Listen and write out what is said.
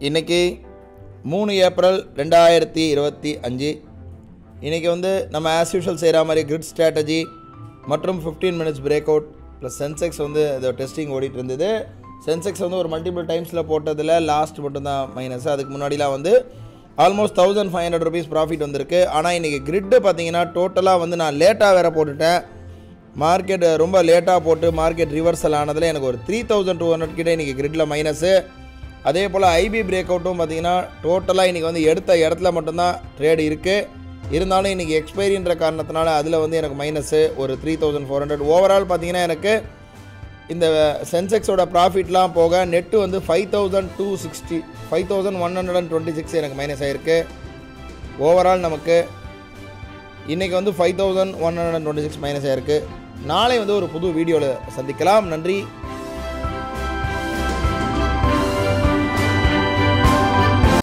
இன்றைக்கி 3 ஏப்ரல் 2025. இன்றைக்கி நம்ம ஆஸ் யூஷுவல் செய்கிற மாதிரி கிரிட் ஸ்ட்ராட்டஜி மற்றும் 15 minutes break out plus Sensex அது டெஸ்டிங் ஓடிட்டு இருந்தது. சென்செக்ஸ் ஒரு மல்டிபிள் டைம்ஸில் போட்டதில் லாஸ்ட் மட்டும்தான் மைனஸ். அதுக்கு முன்னாடிலாம் ஆல்மோஸ்ட் 1500 rupees ப்ராஃபிட் வந்திருக்கு. ஆனால் இன்றைக்கி கிரிட்டு பார்த்தீங்கன்னா டோட்டலாக நான் லேட்டாக வேறு போட்டுட்டேன். மார்க்கெட் ரொம்ப லேட்டாக போட்டு மார்க்கெட் ரிவர்சல் ஆனதில் எனக்கு ஒரு 3200 கிட்டே இன்றைக்கி கிரிட்டில் மைனஸு. அதே போல் ஐபி பிரேக் அவுட்டும் பார்த்தீங்கன்னா டோட்டலாக இன்றைக்கி எடுத்த இடத்துல மட்டும்தான் ட்ரேடு இருக்குது. இருந்தாலும் இன்றைக்கி எக்ஸ்பைரின்ற காரணத்தினால அதில் எனக்கு மைனஸு ஒரு 3400. ஓவரால் பார்த்தீங்கன்னா எனக்கு இந்த சென்செக்ஸோட ப்ராஃபிட்லாம் போக நெட்டு 5126 எனக்கு மைனஸ் ஆகிருக்கு. ஓவரால் நமக்கு இன்றைக்கி 5126 மைனஸ் ஆகிருக்கு. நாளை ஒரு புது வீடியோவில் சந்திக்கலாம். நன்றி.